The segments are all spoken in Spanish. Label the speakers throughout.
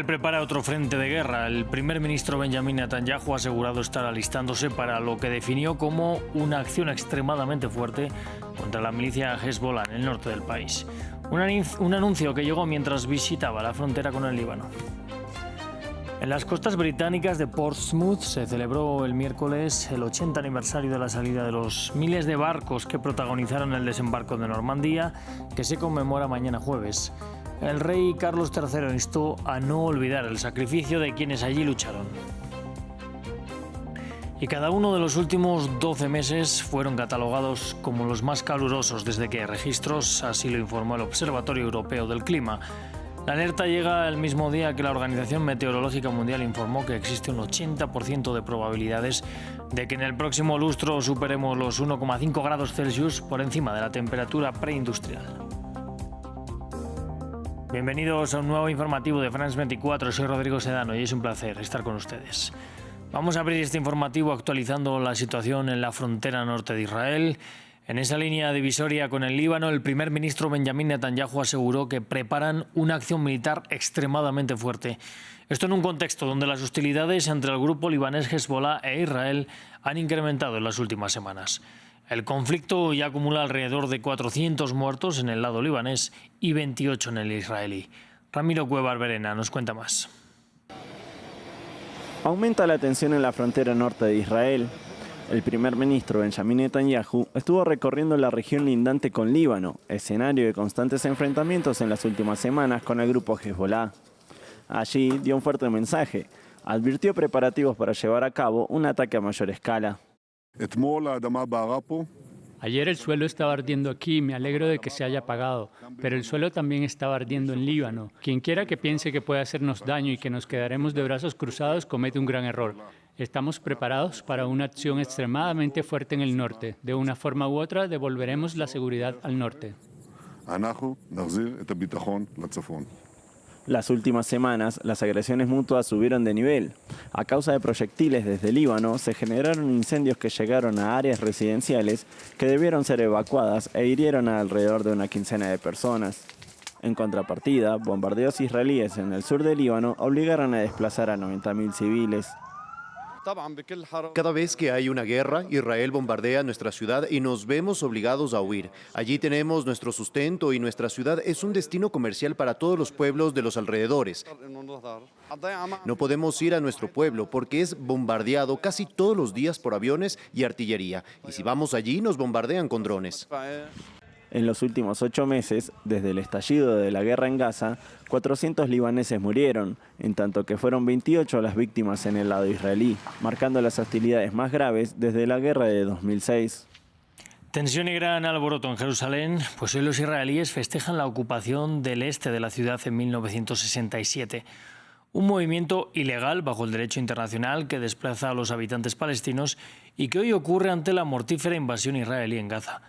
Speaker 1: Israel prepara otro frente de guerra. El primer ministro Benjamin Netanyahu ha asegurado estar alistándose para lo que definió como una acción extremadamente fuerte contra la milicia Hezbollah en el norte del país. Un anuncio que llegó mientras visitaba la frontera con el Líbano. En las costas británicas de Portsmouth se celebró el miércoles el 80 aniversario de la salida de los miles de barcos que protagonizaron el desembarco de Normandía, que se conmemora mañana jueves. El rey Carlos III instó a no olvidar el sacrificio de quienes allí lucharon. Y cada uno de los últimos 12 meses fueron catalogados como los más calurosos desde que hay registros, así lo informó el Observatorio Europeo del Clima. La alerta llega el mismo día que la Organización Meteorológica Mundial informó que existe un 80% de probabilidades de que en el próximo lustro superemos los 1,5 grados Celsius por encima de la temperatura preindustrial. Bienvenidos a un nuevo informativo de France 24, soy Rodrigo Sedano y es un placer estar con ustedes. Vamos a abrir este informativo actualizando la situación en la frontera norte de Israel. En esa línea divisoria con el Líbano, el primer ministro Benjamin Netanyahu aseguró que preparan una acción militar extremadamente fuerte. Esto en un contexto donde las hostilidades entre el grupo libanés Hezbollah e Israel han incrementado en las últimas semanas. El conflicto ya acumula alrededor de 400 muertos en el lado libanés y 28 en el israelí. Ramiro Cuevas Verena nos cuenta más.
Speaker 2: Aumenta la tensión en la frontera norte de Israel. El primer ministro Benjamin Netanyahu estuvo recorriendo la región lindante con Líbano, escenario de constantes enfrentamientos en las últimas semanas con el grupo Hezbollah. Allí dio un fuerte mensaje. Advirtió preparativos para llevar a cabo un ataque a mayor escala.
Speaker 3: Ayer el suelo estaba ardiendo aquí y me alegro de que se haya apagado, pero el suelo también estaba ardiendo en Líbano. Quien quiera que piense que puede hacernos daño y que nos quedaremos de brazos cruzados comete un gran error. Estamos preparados para una acción extremadamente fuerte en el norte. De una forma u otra devolveremos la seguridad al norte.
Speaker 2: Las últimas semanas, las agresiones mutuas subieron de nivel. A causa de proyectiles desde Líbano, se generaron incendios que llegaron a áreas residenciales que debieron ser evacuadas e hirieron a alrededor de una quincena de personas. En contrapartida, bombardeos israelíes en el sur de Líbano obligaron a desplazar a 90.000 civiles.
Speaker 4: Cada vez que hay una guerra, Israel bombardea nuestra ciudad y nos vemos obligados a huir. Allí tenemos nuestro sustento y nuestra ciudad es un destino comercial para todos los pueblos de los alrededores. No podemos ir a nuestro pueblo porque es bombardeado casi todos los días por aviones y artillería. Y si vamos allí, nos bombardean con drones.
Speaker 2: En los últimos 8 meses, desde el estallido de la guerra en Gaza, 400 libaneses murieron, en tanto que fueron 28 las víctimas en el lado israelí, marcando las hostilidades más graves desde la guerra de 2006.
Speaker 1: Tensión y gran alboroto en Jerusalén, pues hoy los israelíes festejan la ocupación del este de la ciudad en 1967. Un movimiento ilegal bajo el derecho internacional que desplaza a los habitantes palestinos y que hoy ocurre ante la mortífera invasión israelí en Gaza.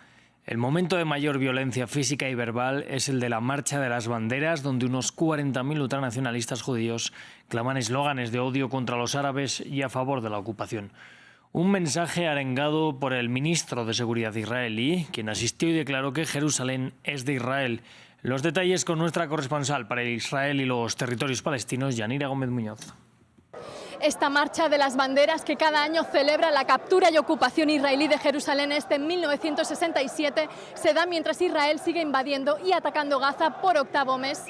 Speaker 1: El momento de mayor violencia física y verbal es el de la Marcha de las Banderas, donde unos 40.000 ultranacionalistas judíos claman eslóganes de odio contra los árabes y a favor de la ocupación. Un mensaje arengado por el ministro de Seguridad israelí, quien asistió y declaró que Jerusalén es de Israel. Los detalles con nuestra corresponsal para Israel y los territorios palestinos, Yanira Gómez Muñoz.
Speaker 5: Esta marcha de las banderas que cada año celebra la captura y ocupación israelí de Jerusalén Este en 1967 se da mientras Israel sigue invadiendo y atacando Gaza por octavo mes.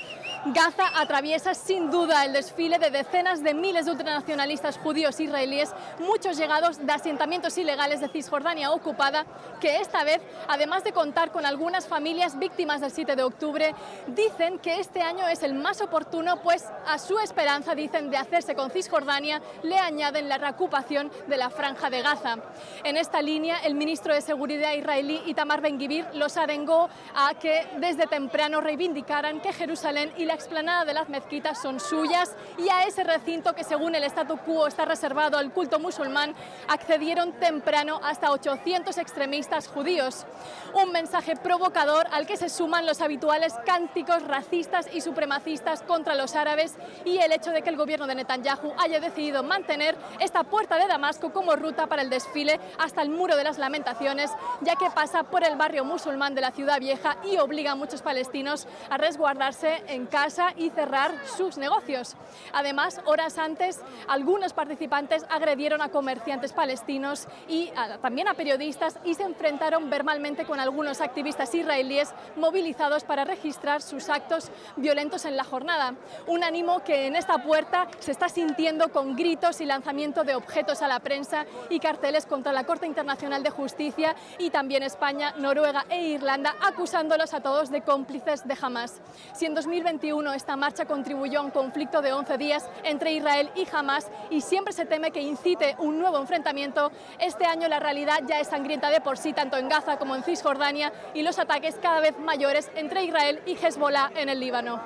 Speaker 5: Gaza atraviesa sin duda el desfile de decenas de miles de ultranacionalistas judíos israelíes, muchos llegados de asentamientos ilegales de Cisjordania ocupada, que esta vez, además de contar con algunas familias víctimas del 7 de octubre, dicen que este año es el más oportuno, pues a su esperanza, dicen, de hacerse con Cisjordania, le añaden la reocupación de la Franja de Gaza. En esta línea, el ministro de Seguridad israelí, Itamar Ben-Gvir, los arengó a que desde temprano reivindicaran que Jerusalén y la explanada de las mezquitas son suyas, y a ese recinto que según el statu quo está reservado al culto musulmán accedieron temprano hasta 800 extremistas judíos. Un mensaje provocador al que se suman los habituales cánticos racistas y supremacistas contra los árabes y el hecho de que el gobierno de Netanyahu haya decidido mantener esta puerta de Damasco como ruta para el desfile hasta el Muro de las Lamentaciones, ya que pasa por el barrio musulmán de la Ciudad Vieja y obliga a muchos palestinos a resguardarse en casa casa y cerrar sus negocios. Además, horas antes, algunos participantes agredieron a comerciantes palestinos y también a periodistas y se enfrentaron verbalmente con algunos activistas israelíes movilizados para registrar sus actos violentos en la jornada. Un ánimo que en esta puerta se está sintiendo con gritos y lanzamiento de objetos a la prensa y carteles contra la Corte Internacional de Justicia y también España, Noruega e Irlanda, acusándolos a todos de cómplices de Hamás. Si en 2021 esta marcha contribuyó a un conflicto de 11 días entre Israel y Hamás y siempre se teme que incite un nuevo enfrentamiento, este año la realidad ya es sangrienta de por sí, tanto en Gaza como en Cisjordania, y los ataques cada vez mayores entre Israel y Hezbollah en el Líbano.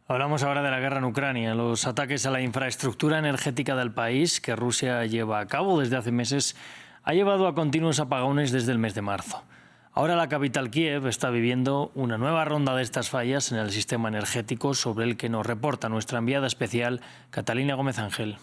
Speaker 1: Hablamos ahora de la guerra en Ucrania. Los ataques a la infraestructura energética del país que Rusia lleva a cabo desde hace meses ha llevado a continuos apagones desde el mes de marzo. Ahora la capital Kiev está viviendo una nueva ronda de estas fallas en el sistema energético, sobre el que nos reporta nuestra enviada especial Catalina Gómez Ángel.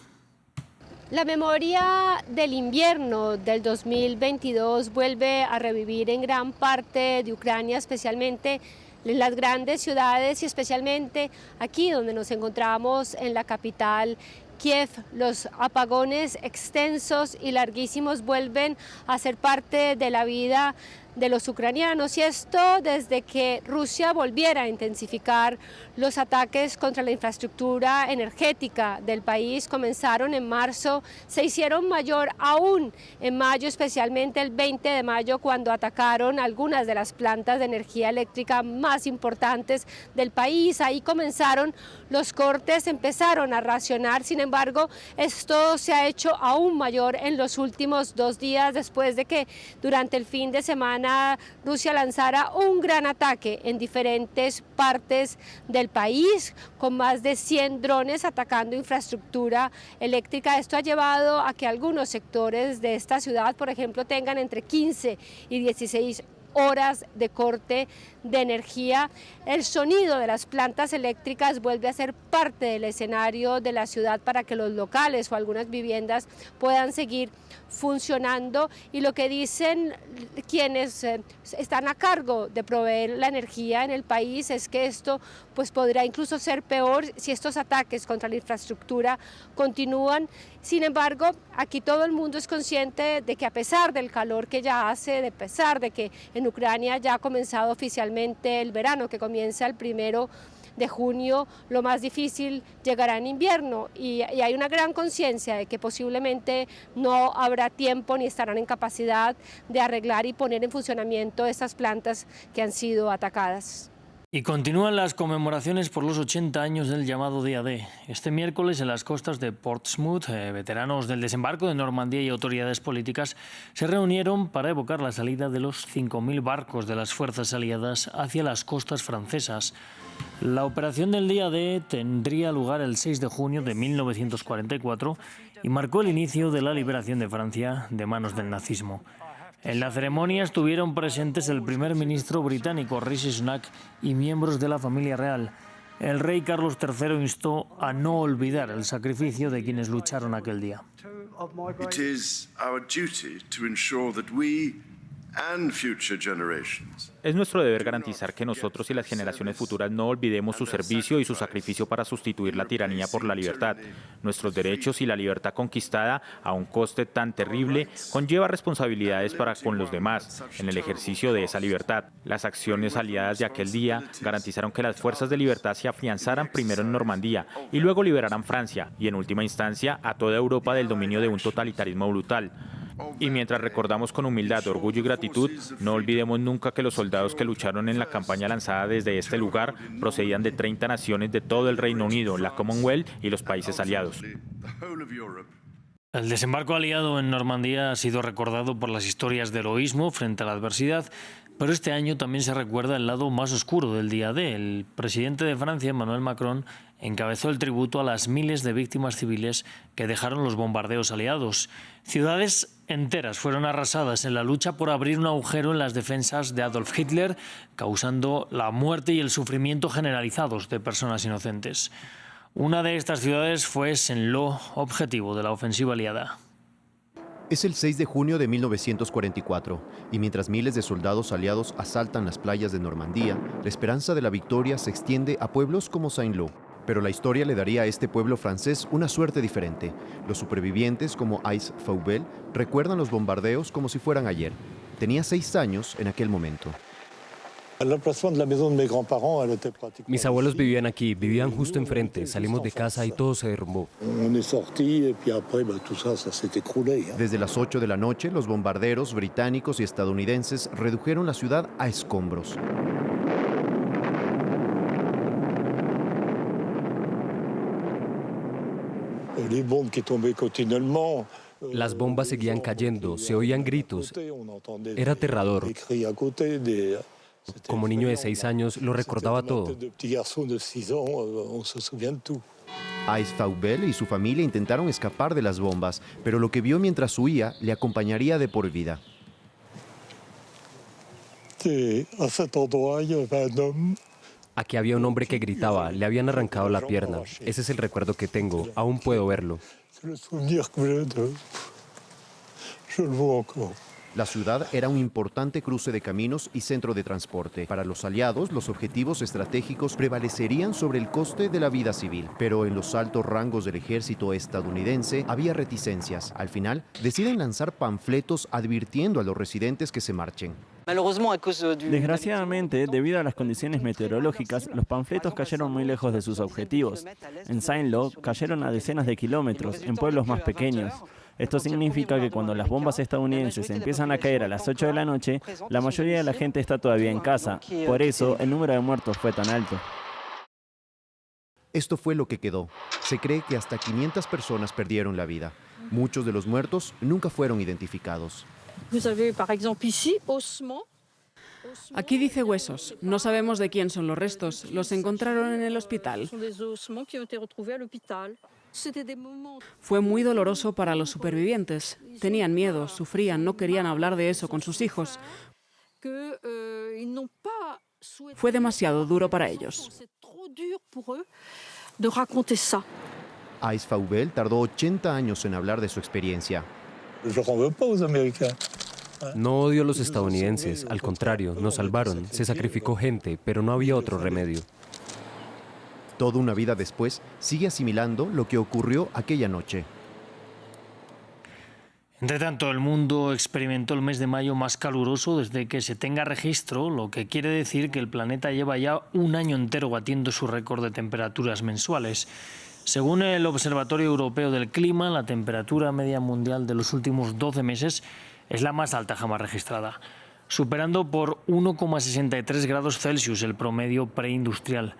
Speaker 6: La memoria del invierno del 2022 vuelve a revivir en gran parte de Ucrania, especialmente en las grandes ciudades y especialmente aquí donde nos encontramos en la capital Kiev. Los apagones extensos y larguísimos vuelven a ser parte de la vida de los ucranianos, y esto desde que Rusia volviera a intensificar los ataques contra la infraestructura energética del país. Comenzaron en marzo, se hicieron mayor aún en mayo, especialmente el 20 de mayo, cuando atacaron algunas de las plantas de energía eléctrica más importantes del país. Ahí comenzaron los cortes, empezaron a racionar. Sin embargo, esto se ha hecho aún mayor en los últimos 2 días, después de que durante el fin de semana Rusia lanzara un gran ataque en diferentes partes del país, con más de 100 drones atacando infraestructura eléctrica. Esto ha llevado a que algunos sectores de esta ciudad, por ejemplo, tengan entre 15 y 16 horas de corte de energía. El sonido de las plantas eléctricas vuelve a ser parte del escenario de la ciudad para que los locales o algunas viviendas puedan seguir funcionando, y lo que dicen quienes están a cargo de proveer la energía en el país es que esto pues podrá incluso ser peor si estos ataques contra la infraestructura continúan. Sin embargo, aquí todo el mundo es consciente de que a pesar del calor que ya hace, a pesar de que en Ucrania ya ha comenzado oficialmente el verano, que comienza el 1 de junio, lo más difícil llegará en invierno, y hay una gran conciencia de que posiblemente no habrá tiempo ni estarán en capacidad de arreglar y poner en funcionamiento estas plantas que han sido atacadas.
Speaker 1: Y continúan las conmemoraciones por los 80 años del llamado Día D. Este miércoles en las costas de Portsmouth, veteranos del desembarco de Normandía y autoridades políticas se reunieron para evocar la salida de los 5.000 barcos de las fuerzas aliadas hacia las costas francesas. La operación del Día D tendría lugar el 6 de junio de 1944 y marcó el inicio de la liberación de Francia de manos del nazismo. En la ceremonia estuvieron presentes el primer ministro británico Rishi Sunak y miembros de la familia real. El rey Carlos III instó a no olvidar el sacrificio de quienes lucharon aquel día.
Speaker 7: It is our duty to ensure that we and future generations.
Speaker 8: Es nuestro deber garantizar que nosotros y las generaciones futuras no olvidemos su servicio y su sacrificio para sustituir la tiranía por la libertad. Nuestros derechos y la libertad conquistada a un coste tan terrible conlleva responsabilidades para con los demás en el ejercicio de esa libertad. Las acciones aliadas de aquel día garantizaron que las fuerzas de libertad se afianzaran primero en Normandía y luego liberaran Francia y en última instancia a toda Europa del dominio de un totalitarismo brutal. Y mientras recordamos con humildad, orgullo y gratitud, no olvidemos nunca que los soldados que lucharon en la campaña lanzada desde este lugar procedían de 30 naciones de todo el Reino Unido, la Commonwealth y los países aliados.
Speaker 1: El desembarco aliado en Normandía ha sido recordado por las historias de heroísmo frente a la adversidad, pero este año también se recuerda el lado más oscuro del Día D. El presidente de Francia, Emmanuel Macron, encabezó el tributo a las miles de víctimas civiles que dejaron los bombardeos aliados. Ciudades enteras fueron arrasadas en la lucha por abrir un agujero en las defensas de Adolf Hitler, causando la muerte y el sufrimiento generalizados de personas inocentes. Una de estas ciudades fue Saint-Lô, objetivo de la ofensiva aliada.
Speaker 4: Es el 6 de junio de 1944, y mientras miles de soldados aliados asaltan las playas de Normandía, la esperanza de la victoria se extiende a pueblos como Saint-Lô. Pero la historia le daría a este pueblo francés una suerte diferente. Los supervivientes, como Ais Faubel, recuerdan los bombardeos como si fueran ayer. Tenía 6 años en aquel momento.
Speaker 9: Mis abuelos vivían aquí, vivían justo enfrente. Salimos de casa y todo se derrumbó.
Speaker 4: Desde las 8 de la noche, los bombarderos británicos y estadounidenses redujeron la ciudad a escombros.
Speaker 9: Las bombas seguían cayendo, se oían gritos. Era aterrador. Como niño de 6 años, lo recordaba todo.
Speaker 4: Ais Faubel y su familia intentaron escapar de las bombas, pero lo que vio mientras huía le acompañaría de por vida.
Speaker 9: Aquí había un hombre que gritaba, le habían arrancado la pierna. Ese es el recuerdo que tengo, aún puedo verlo.
Speaker 4: La ciudad era un importante cruce de caminos y centro de transporte. Para los aliados, los objetivos estratégicos prevalecerían sobre el coste de la vida civil. Pero en los altos rangos del ejército estadounidense había reticencias. Al final, deciden lanzar panfletos advirtiendo a los residentes que se marchen.
Speaker 2: Desgraciadamente, debido a las condiciones meteorológicas, los panfletos cayeron muy lejos de sus objetivos. En Saint-Lô cayeron a decenas de kilómetros, en pueblos más pequeños. Esto significa que cuando las bombas estadounidenses empiezan a caer a las 8 de la noche, la mayoría de la gente está todavía en casa. Por eso, el número de muertos fue tan alto.
Speaker 4: Esto fue lo que quedó. Se cree que hasta 500 personas perdieron la vida. Muchos de los muertos nunca fueron identificados.
Speaker 10: Aquí dice huesos. No sabemos de quién son los restos. Los encontraron en el hospital. Fue muy doloroso para los supervivientes. Tenían miedo, sufrían, no querían hablar de eso con sus hijos. Fue demasiado duro para ellos.
Speaker 4: Ais Faubel tardó 80 años en hablar de su experiencia.
Speaker 9: No odio a los estadounidenses, al contrario, nos salvaron, se sacrificó gente, pero no había otro remedio.
Speaker 4: Toda una vida después, sigue asimilando lo que ocurrió aquella noche.
Speaker 1: Entre tanto, el mundo experimentó el mes de mayo más caluroso desde que se tenga registro, lo que quiere decir que el planeta lleva ya un año entero batiendo su récord de temperaturas mensuales. Según el Observatorio Europeo del Clima, la temperatura media mundial de los últimos 12 meses es la más alta jamás registrada, superando por 1,63 grados Celsius el promedio preindustrial.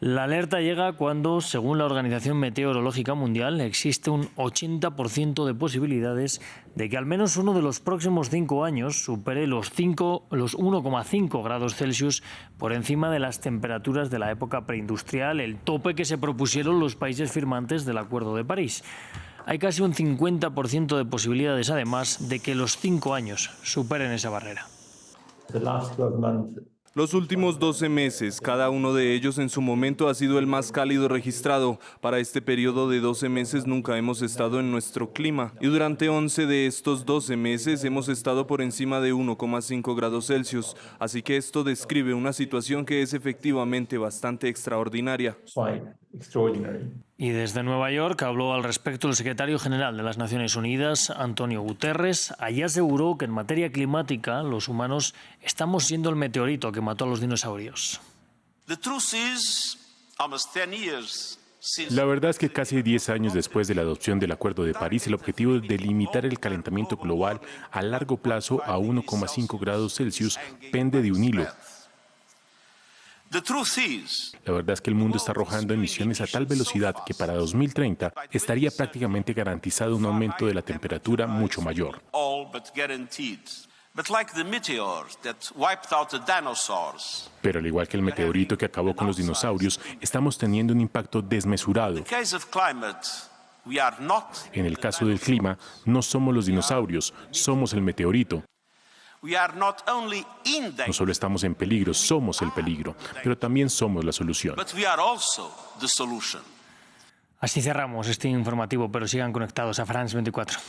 Speaker 1: La alerta llega cuando, según la Organización Meteorológica Mundial, existe un 80% de posibilidades de que al menos uno de los próximos 5 años supere los 1,5 grados Celsius por encima de las temperaturas de la época preindustrial, el tope que se propusieron los países firmantes del Acuerdo de París. Hay casi un 50% de posibilidades, además, de que los 5 años superen esa barrera.
Speaker 11: Los últimos 12 meses, cada uno de ellos en su momento ha sido el más cálido registrado. Para este periodo de 12 meses nunca hemos estado en nuestro clima. Y durante 11 de estos 12 meses hemos estado por encima de 1,5 grados Celsius. Así que esto describe una situación que es efectivamente bastante extraordinaria.
Speaker 1: Y desde Nueva York habló al respecto el secretario general de las Naciones Unidas, Antonio Guterres. Allí aseguró que en materia climática los humanos estamos siendo el meteorito que mató a los dinosaurios.
Speaker 12: La verdad es que casi 10 años después de la adopción del Acuerdo de París, el objetivo de limitar el calentamiento global a largo plazo a 1,5 grados Celsius pende de un hilo. La verdad es que el mundo está arrojando emisiones a tal velocidad que para 2030 estaría prácticamente garantizado un aumento de la temperatura mucho mayor. Pero al igual que el meteorito que acabó con los dinosaurios, estamos teniendo un impacto desmesurado. En el caso del clima, no somos los dinosaurios, somos el meteorito. No solo estamos en peligro, somos el peligro, pero también somos la solución.
Speaker 1: Así cerramos este informativo, pero sigan conectados a France 24.